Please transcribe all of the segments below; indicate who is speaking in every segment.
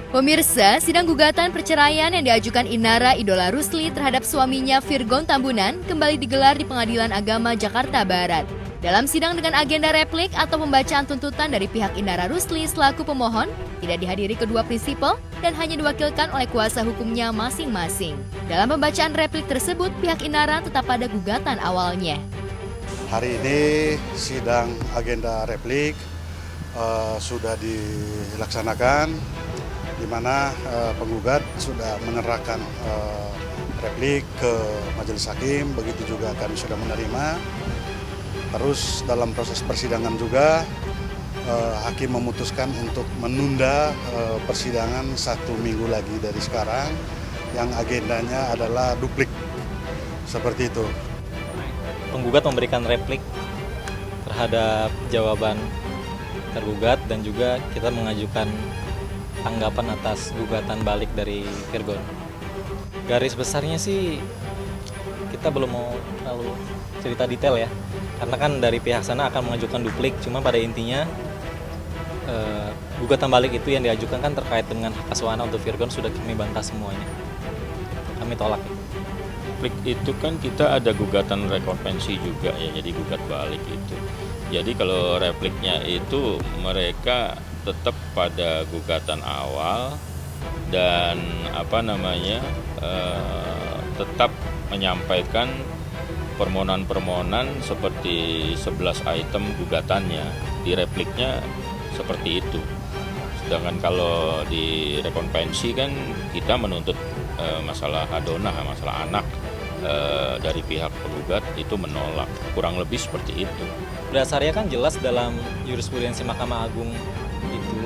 Speaker 1: Pemirsa, sidang gugatan perceraian yang diajukan Inara Idola Rusli terhadap suaminya Virgon Tambunan kembali digelar di Pengadilan Agama Jakarta Barat. Dalam sidang dengan agenda replik atau pembacaan tuntutan dari pihak Inara Rusli selaku pemohon, tidak dihadiri kedua prinsipal dan hanya diwakilkan oleh kuasa hukumnya masing-masing. Dalam pembacaan replik tersebut, pihak Inara tetap pada gugatan awalnya.
Speaker 2: Hari ini sidang agenda replik sudah dilaksanakan, di mana penggugat sudah menyerahkan replik ke majelis hakim, begitu juga kami sudah menerima. Terus dalam proses persidangan juga hakim memutuskan untuk menunda persidangan 1 minggu lagi dari sekarang, yang agendanya adalah duplik, seperti itu.
Speaker 3: Penggugat memberikan replik terhadap jawaban tergugat dan juga kita mengajukan tanggapan atas gugatan balik dari Virgon. Garis besarnya sih kita belum mau terlalu cerita detail ya, karena kan dari pihak sana akan mengajukan duplik, cuma pada intinya gugatan balik itu yang diajukan kan terkait dengan hak asuh untuk Virgon sudah kami bantah semuanya. Kami tolak.
Speaker 4: Replik itu kan kita ada gugatan rekonvensi juga ya, jadi gugat balik itu. Jadi kalau repliknya itu mereka tetap pada gugatan awal dan tetap menyampaikan permohonan-permohonan seperti 11 item gugatannya. Di repliknya seperti itu. Sedangkan kalau di rekonvensi kan kita menuntut masalah hadonah, masalah anak, dari pihak penggugat itu menolak, kurang lebih seperti itu.
Speaker 3: Dasarnya kan jelas dalam jurisprudensi Mahkamah Agung itu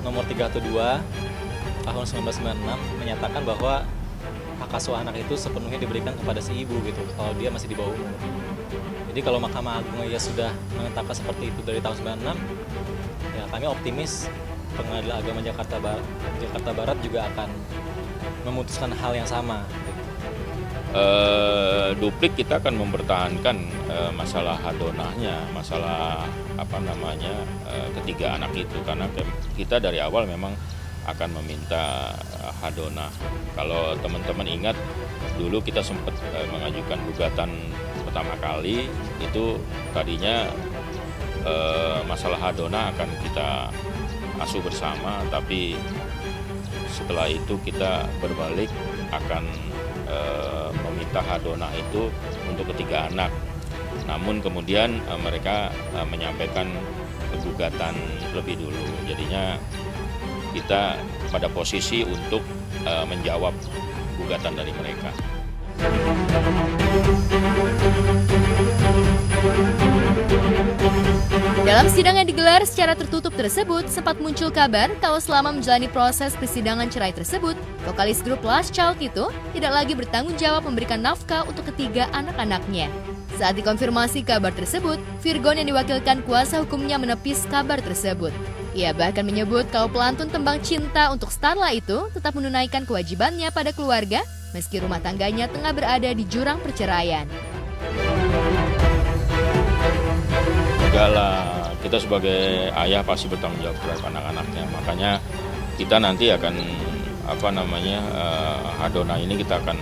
Speaker 3: nomor 312 tahun 1996 menyatakan bahwa hak asuh anak itu sepenuhnya diberikan kepada si ibu gitu, kalau dia masih di bawah umur. Jadi kalau Mahkamah Agung ya sudah menetapkan seperti itu dari tahun 96, ya kami optimis Pengadilan Agama Jakarta Barat juga akan memutuskan hal yang sama.
Speaker 4: Duplik kita akan mempertahankan masalah hadonahnya, masalah ketiga anak itu, karena kita dari awal memang akan meminta hadonah. Kalau teman-teman ingat dulu kita sempat mengajukan gugatan pertama kali itu tadinya masalah hadonah akan kita asuh bersama, tapi setelah itu kita berbalik akan meminta hadonah itu untuk ketiga anak. Namun kemudian mereka menyampaikan gugatan lebih dulu. Jadinya kita pada posisi untuk menjawab gugatan dari mereka.
Speaker 1: Dalam sidang yang digelar secara tertutup tersebut, sempat muncul kabar kalau selama menjalani proses persidangan cerai tersebut, vokalis grup Last Child itu tidak lagi bertanggung jawab memberikan nafkah untuk ketiga anak-anaknya. Saat dikonfirmasi kabar tersebut, Virgon yang diwakilkan kuasa hukumnya menepis kabar tersebut. Ia bahkan menyebut kalau pelantun tembang cinta untuk Starla itu tetap menunaikan kewajibannya pada keluarga meski rumah tangganya tengah berada di jurang perceraian.
Speaker 4: Enggak lah, kita sebagai ayah pasti bertanggung jawab terhadap anak-anaknya. Makanya kita nanti akan hadonah ini kita akan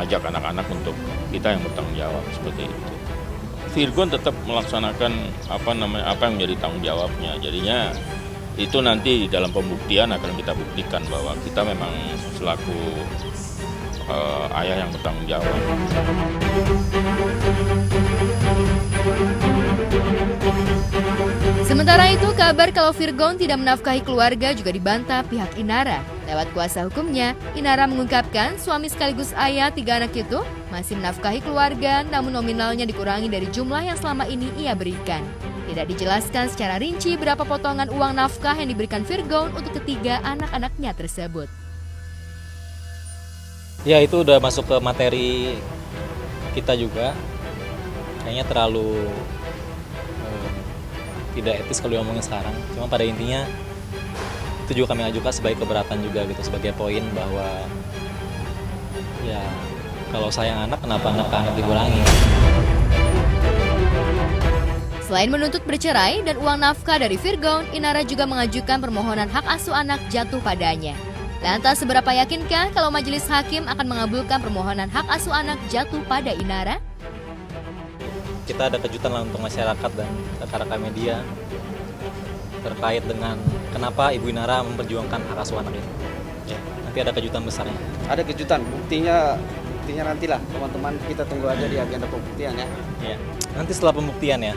Speaker 4: ajak anak-anak untuk kita yang bertanggung jawab seperti itu. Virgon tetap melaksanakan apa yang menjadi tanggung jawabnya. Jadinya itu nanti di dalam pembuktian akan kita buktikan bahwa kita memang selaku ayah yang bertanggung jawab.
Speaker 1: Sementara itu, kabar kalau Virgon tidak menafkahi keluarga juga dibantah pihak Inara. Lewat kuasa hukumnya, Inara mengungkapkan suami sekaligus ayah 3 anak itu masih menafkahi keluarga, namun nominalnya dikurangi dari jumlah yang selama ini ia berikan. Tidak dijelaskan secara rinci berapa potongan uang nafkah yang diberikan Virgon untuk ketiga anak-anaknya tersebut.
Speaker 3: Ya itu udah masuk ke materi kita juga, kayaknya terlalu tidak etis kalau diomongin sekarang. Cuma pada intinya itu juga kami ajukan sebagai keberatan juga gitu, sebagai poin bahwa ya kalau sayang anak kenapa anak-anak dikurangi.
Speaker 1: Selain menuntut bercerai dan uang nafkah dari Virgon, Inara juga mengajukan permohonan hak asuh anak jatuh padanya. Lantas seberapa yakinkah kalau majelis hakim akan mengabulkan permohonan hak asuh anak jatuh pada Inara?
Speaker 3: Kita ada kejutan lah untuk masyarakat dan rekan-rekan media terkait dengan kenapa Ibu Inara memperjuangkan hak asuh anak itu. Ya, nanti ada kejutan besarnya.
Speaker 5: Ada kejutan, buktinya nantilah teman-teman, kita tunggu aja di agenda pembuktian ya.
Speaker 3: Ya, nanti setelah pembuktian ya,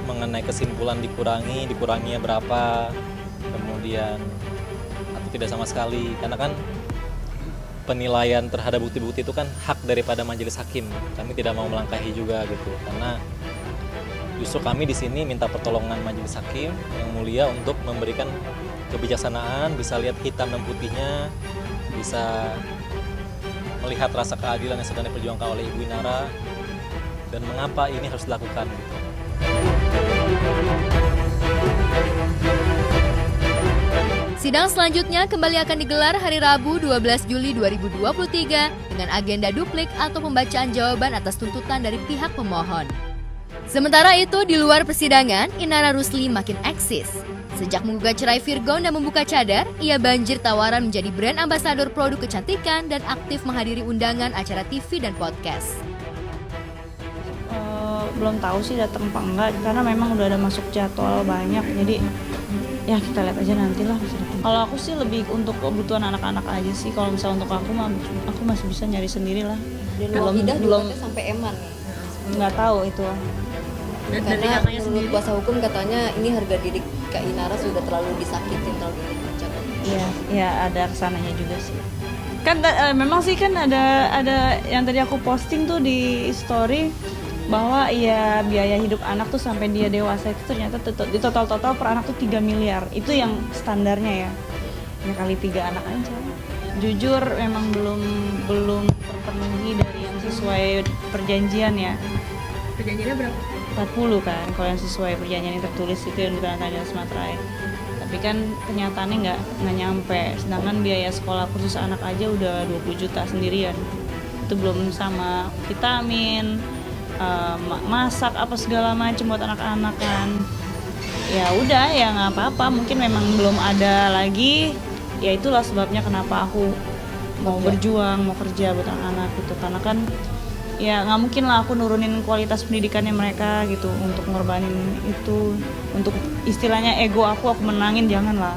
Speaker 3: mengenai kesimpulan dikuranginya berapa, kemudian atau tidak sama sekali, karena kan penilaian terhadap bukti-bukti itu kan hak daripada majelis hakim. Kami tidak mau melangkahi juga gitu, karena justru kami di sini minta pertolongan majelis hakim yang mulia untuk memberikan kebijaksanaan, bisa lihat hitam dan putihnya, bisa melihat rasa keadilan yang sedang diperjuangkan oleh Ibu Inara dan mengapa ini harus dilakukan gitu.
Speaker 1: Sidang selanjutnya kembali akan digelar hari Rabu 12 Juli 2023 dengan agenda duplik atau pembacaan jawaban atas tuntutan dari pihak pemohon. Sementara itu, di luar persidangan, Inara Rusli makin eksis. Sejak menggugat cerai Virgon dan membuka cadar, ia banjir tawaran menjadi brand ambasador produk kecantikan dan aktif menghadiri undangan acara TV dan podcast.
Speaker 6: Belum tahu sih datang apa enggak, karena memang udah ada masuk jadwal banyak, jadi ya kita lihat aja nantilah. Kalau aku sih lebih untuk kebutuhan anak-anak aja sih. Kalau misalnya untuk aku masih bisa nyari sendiri lah. Belum
Speaker 7: sampai eman nih.
Speaker 6: Nggak tahu itu.
Speaker 7: Karena menurut kuasa hukum katanya ini harga diri Kak Inara sudah terlalu disakitin, terlalu dikerjakan.
Speaker 6: Iya ada kesananya juga sih. Kan memang sih kan ada yang tadi aku posting tuh di story bahwa ya biaya hidup anak tuh sampai dia dewasa itu ternyata di total per anak tuh 3 miliar. Itu yang standarnya ya. Ya kali 3 anak aja. Jujur memang belum terpenuhi dari yang sesuai perjanjian ya.
Speaker 7: Perjanjiannya berapa?
Speaker 6: 40 kan, kalau yang sesuai perjanjian yang tertulis itu yang ditandatangani oleh Materai. Tapi kan kenyataannya nggak nyampe. Sedangkan biaya sekolah khusus anak aja udah 20 juta sendirian. Itu belum sama vitamin, masak apa segala macam buat anak-anak kan. Ya udah ya nggak apa-apa, mungkin memang belum ada lagi. Ya itulah sebabnya kenapa aku mau berjuang, mau kerja buat anak-anak gitu. Karena kan ya nggak mungkin lah aku nurunin kualitas pendidikannya mereka gitu untuk ngorbanin itu, untuk istilahnya ego aku menangin, janganlah.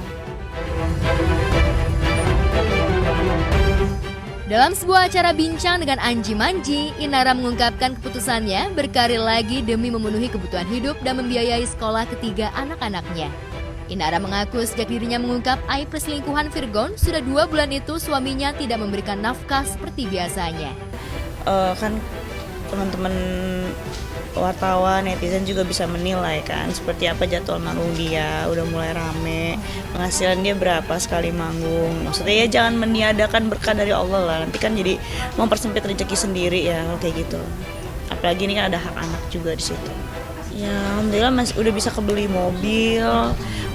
Speaker 1: Dalam sebuah acara bincang dengan Anji Manji, Inara mengungkapkan keputusannya berkarir lagi demi memenuhi kebutuhan hidup dan membiayai sekolah ketiga anak-anaknya. Inara mengaku sejak dirinya mengungkap aib perselingkuhan Virgon, sudah 2 bulan itu suaminya tidak memberikan nafkah seperti biasanya.
Speaker 6: Kan teman-teman wartawan, netizen juga bisa menilai kan seperti apa jadwal manggung dia, udah mulai rame, penghasilan dia berapa sekali manggung. Maksudnya ya jangan meniadakan berkah dari Allah lah, nanti kan jadi mempersempit rezeki sendiri ya kayak gitu. Apalagi ini kan ada hak anak juga di situ. Ya alhamdulillah udah bisa kebeli mobil,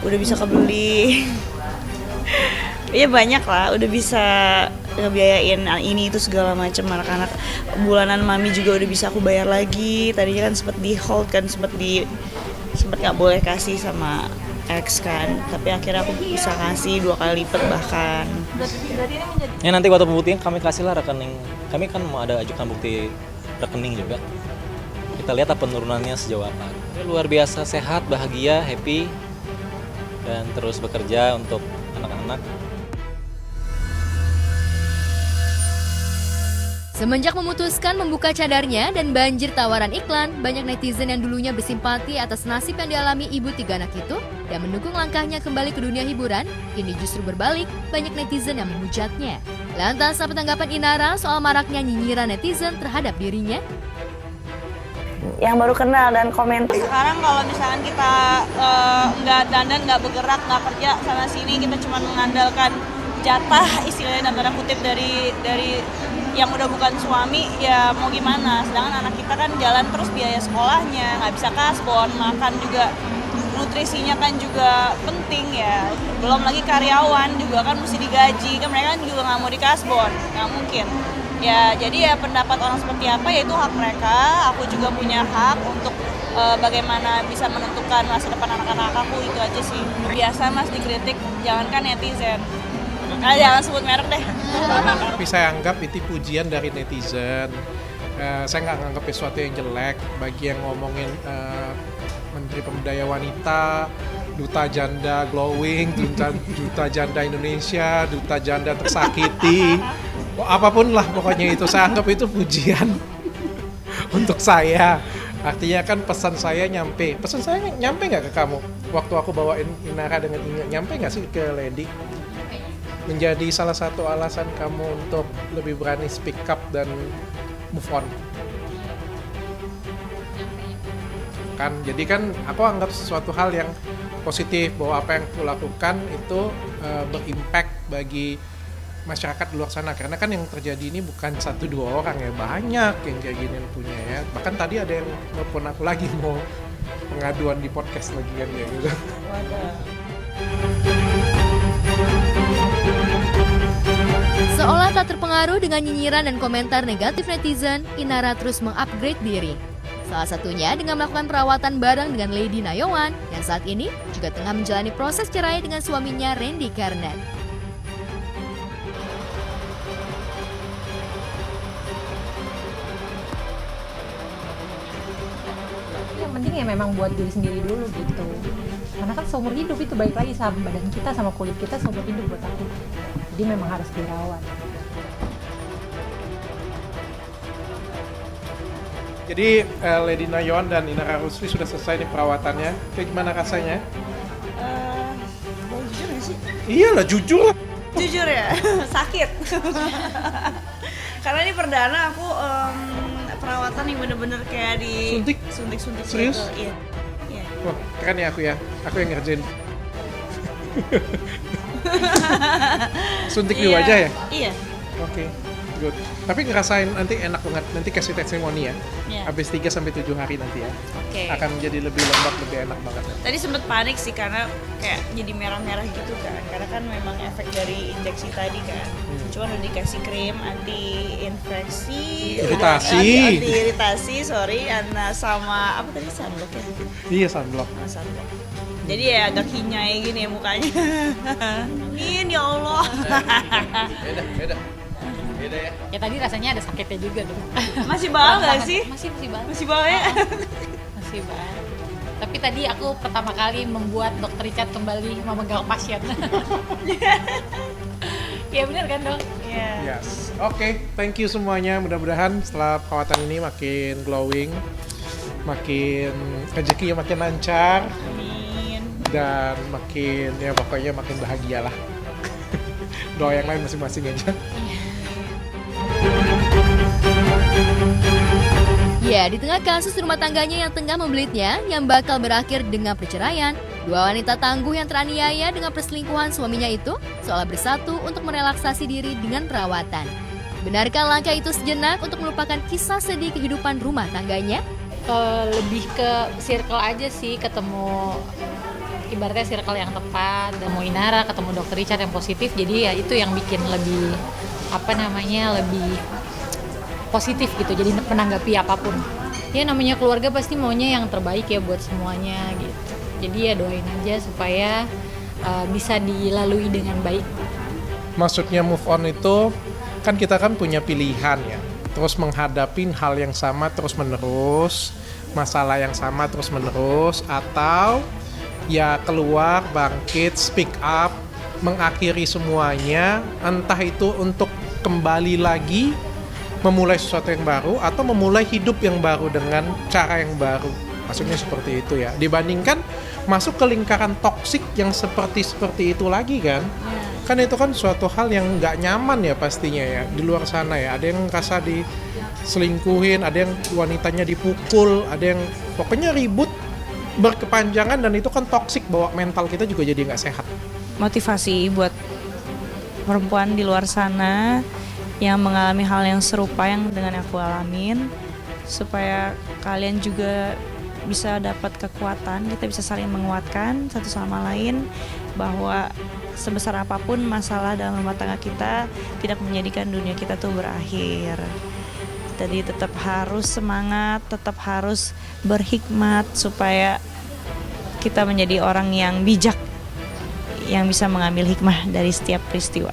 Speaker 6: udah bisa kebeli ya banyak lah, udah bisa ngebiayain ini itu segala macam anak-anak. Bulanan mami juga udah bisa aku bayar lagi. Tadinya kan sempat di hold kan, sempat nggak boleh kasih sama ex kan, tapi akhirnya aku bisa kasih 2 kali lipat bahkan.
Speaker 3: Ya nanti waktu pembuktian kami kasihlah rekening. Kami kan mau ada ajukan bukti rekening juga. Kita lihat penurunannya sejauh apa. Ya, luar biasa, sehat, bahagia, happy, dan terus bekerja untuk anak-anak.
Speaker 1: Semenjak memutuskan membuka cadarnya dan banjir tawaran iklan, banyak netizen yang dulunya bersimpati atas nasib yang dialami ibu 3 anak itu dan mendukung langkahnya kembali ke dunia hiburan, kini justru berbalik, banyak netizen yang menghujatnya. Lantas, apa tanggapan Inara soal maraknya nyinyiran netizen terhadap dirinya?
Speaker 8: Yang baru kenal dan komentar.
Speaker 6: Sekarang kalau misalkan kita nggak dandan, nggak bergerak, nggak kerja sana sini, kita cuma mengandalkan jatah istilahnya dan tanda kutip dari yang udah bukan suami, ya mau gimana. Sedangkan anak kita kan jalan terus biaya sekolahnya, nggak bisa kasbon, makan juga, nutrisinya kan juga penting ya. Belum lagi karyawan juga kan mesti digaji, kan mereka kan juga nggak mau dikasbon, nggak mungkin. Ya jadi ya pendapat orang seperti apa ya itu hak mereka, aku juga punya hak untuk bagaimana bisa menentukan masa depan anak-anak aku, itu aja sih. Biasa Mas dikritik, jangankan netizen. Jangan sebut merek deh.
Speaker 9: Tapi saya anggap itu pujian dari netizen. Saya nggak nganggap sesuatu yang jelek. Bagi yang ngomongin Menteri Pemberdayaan Wanita, Duta Janda Glowing, Duta Janda Indonesia, Duta Janda Tersakiti, apapun lah pokoknya itu, saya anggap itu pujian untuk saya. Artinya kan pesan saya nyampe nggak ke kamu? Waktu aku bawain Inara dengan Inga, nyampe nggak sih ke Lady? Menjadi salah satu alasan kamu untuk lebih berani speak up dan move on. Kan, jadi kan aku anggap sesuatu hal yang positif, bahwa apa yang aku lakukan itu berimpact bagi masyarakat di luar sana, karena kan yang terjadi ini bukan 1-2 orang ya, banyak yang kayak gini yang punya ya. Bahkan tadi ada yang nelfon aku lagi mau pengaduan di podcast lagi kan ya gitu.
Speaker 1: Seolah tak terpengaruh dengan nyinyiran dan komentar negatif netizen, Inara terus mengupgrade diri. Salah satunya dengan melakukan perawatan bareng dengan Lady Nayawan yang saat ini juga tengah menjalani proses cerai dengan suaminya Randy Karnet.
Speaker 10: Yang penting ya memang buat diri sendiri dulu gitu. Karena kan seumur hidup itu, baik lagi sama badan kita, sama kulit kita seumur hidup buat aku. Jadi memang harus dirawat.
Speaker 9: Jadi Lady Nayawan dan Inara Rusli sudah selesai nih perawatannya. Kayak gimana rasanya?
Speaker 6: Mau jujur gak sih?
Speaker 9: Iyalah, jujur lah.
Speaker 6: Jujur ya, sakit. Karena ini perdana aku perawatan yang bener-bener kayak di suntik-suntik.
Speaker 9: Serius?
Speaker 6: Gitu. Iya.
Speaker 9: Wah, keren ya aku ya. Aku yang ngerjain. Suntik di wajah ya?
Speaker 6: Iya.
Speaker 9: Oke, good. Tapi ngerasain nanti enak banget. Nanti kasih testimoni ya.
Speaker 6: Iya.
Speaker 9: Habis 3-7 hari nanti ya.
Speaker 6: Oke.
Speaker 9: Akan menjadi lebih lembab, lebih enak banget.
Speaker 6: Tadi sempet panik sih karena kayak jadi merah-merah gitu kan. Karena kan memang efek dari injeksi tadi kan. Cuman udah dikasih krim anti-infeksi, anti-iritasi, sama apa tadi, sunblock ya?
Speaker 9: Iya, sunblock.
Speaker 6: Sunblock. Jadi ya agak kinyai gini ya mukanya. Amin ya Allah.
Speaker 9: Beda ya.
Speaker 10: Ya tadi rasanya ada sakitnya juga dong.
Speaker 6: Masih bal gak sih?
Speaker 10: Masih bal.
Speaker 6: Masih bal ya?
Speaker 10: Masih bal. Tapi tadi aku pertama kali membuat Dr. Richard kembali memegang pasien. Ya benar kan dok?
Speaker 6: Iya.
Speaker 9: Yes. Oke, thank you semuanya. Mudah-mudahan setelah perawatan ini makin glowing, makin rezekinya makin lancar.
Speaker 6: Amin.
Speaker 9: Dan makin, ya pokoknya makin bahagia lah. Doa yang lain masing-masing aja.
Speaker 1: Ya, di tengah kasus rumah tangganya yang tengah membelitnya, yang bakal berakhir dengan perceraian, dua wanita tangguh yang teraniaya dengan perselingkuhan suaminya itu seolah bersatu untuk merelaksasi diri dengan perawatan. Benarkah langkah itu sejenak untuk melupakan kisah sedih kehidupan rumah tangganya?
Speaker 10: Lebih ke circle aja sih, ketemu ibaratnya circle yang tepat, ketemu Inara, ketemu Dr. Richard yang positif, jadi ya itu yang bikin lebih lebih positif gitu, jadi menanggapi apapun. Ya namanya keluarga pasti maunya yang terbaik ya buat semuanya gitu. Jadi ya doain aja supaya bisa dilalui dengan baik.
Speaker 9: Maksudnya move on itu kan kita kan punya pilihan ya. Terus menghadapi hal yang sama terus menerus, masalah yang sama terus menerus, atau ya keluar, bangkit, speak up, mengakhiri semuanya, entah itu untuk kembali lagi memulai sesuatu yang baru atau memulai hidup yang baru dengan cara yang baru. Maksudnya seperti itu ya. Dibandingkan masuk ke lingkaran toksik yang seperti itu lagi kan. Kan itu kan suatu hal yang nggak nyaman ya pastinya ya di luar sana ya. Ada yang ngerasa diselingkuhin, ada yang wanitanya dipukul, ada yang pokoknya ribut berkepanjangan, dan itu kan toksik, bawa mental kita juga jadi nggak sehat.
Speaker 6: Motivasi buat perempuan di luar sana yang mengalami hal yang serupa yang dengan aku alamin, supaya kalian juga bisa dapat kekuatan, kita bisa saling menguatkan satu sama lain, bahwa sebesar apapun masalah dalam rumah tangga kita tidak menjadikan dunia kita tuh berakhir. Jadi tetap harus semangat, tetap harus berhikmat supaya kita menjadi orang yang bijak, yang bisa mengambil hikmah dari setiap peristiwa.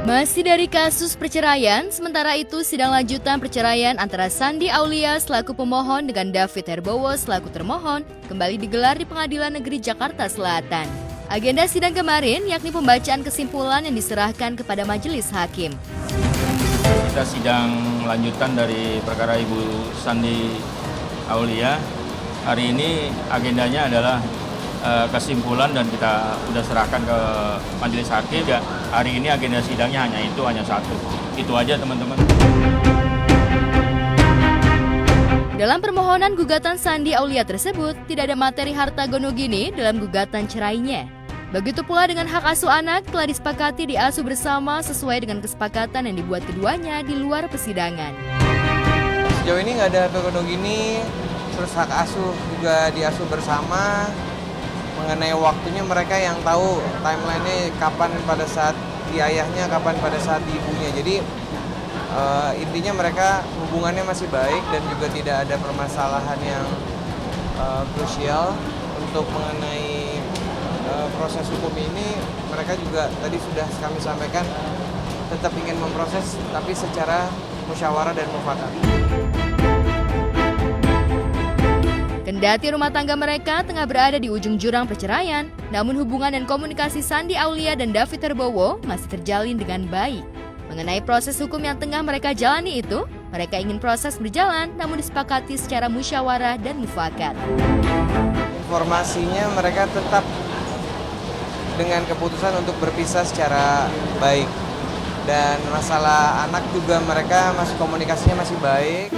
Speaker 1: Masih dari kasus perceraian, sementara itu sidang lanjutan perceraian antara Sandi Aulia selaku pemohon dengan David Herbowo selaku termohon kembali digelar di Pengadilan Negeri Jakarta Selatan. Agenda sidang kemarin yakni pembacaan kesimpulan yang diserahkan kepada majelis hakim.
Speaker 4: Kita sidang lanjutan dari perkara Ibu Sandi Aulia. Hari ini agendanya adalah kesimpulan dan kita sudah serahkan ke majelis hakim. Ya, hari ini agenda sidangnya hanya satu. Itu aja teman-teman.
Speaker 1: Dalam permohonan gugatan Sandi Aulia tersebut, tidak ada materi harta gono gini dalam gugatan cerainya. Begitu pula dengan hak asuh anak telah disepakati diasuh bersama sesuai dengan kesepakatan yang dibuat keduanya di luar persidangan.
Speaker 11: Sejauh ini nggak ada harta gono gini, terus hak asuh juga diasuh bersama. Mengenai waktunya mereka yang tahu timeline-nya kapan pada saat di ayahnya, kapan pada saat di ibunya. Jadi intinya mereka hubungannya masih baik dan juga tidak ada permasalahan yang krusial. Untuk mengenai proses hukum ini, mereka juga tadi sudah kami sampaikan tetap ingin memproses tapi secara musyawarah dan mufakat.
Speaker 1: Kendati rumah tangga mereka tengah berada di ujung jurang perceraian, namun hubungan dan komunikasi Sandi Aulia dan David Herbowo masih terjalin dengan baik. Mengenai proses hukum yang tengah mereka jalani itu, mereka ingin proses berjalan namun disepakati secara musyawarah dan mufakat.
Speaker 11: Informasinya mereka tetap dengan keputusan untuk berpisah secara baik. Dan masalah anak juga mereka masih komunikasinya masih baik.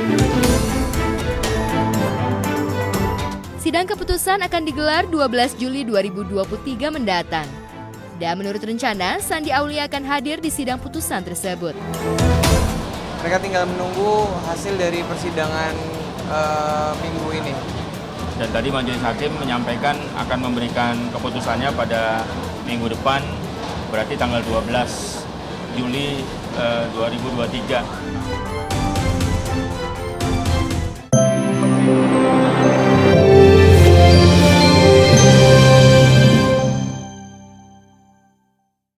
Speaker 1: Sidang keputusan akan digelar 12 Juli 2023 mendatang. Dan menurut rencana, Sandi Aulia akan hadir di sidang putusan tersebut.
Speaker 11: Mereka tinggal menunggu hasil dari persidangan minggu ini.
Speaker 4: Dan tadi majelis hakim menyampaikan akan memberikan keputusannya pada minggu depan, berarti tanggal 12 Juli 2023.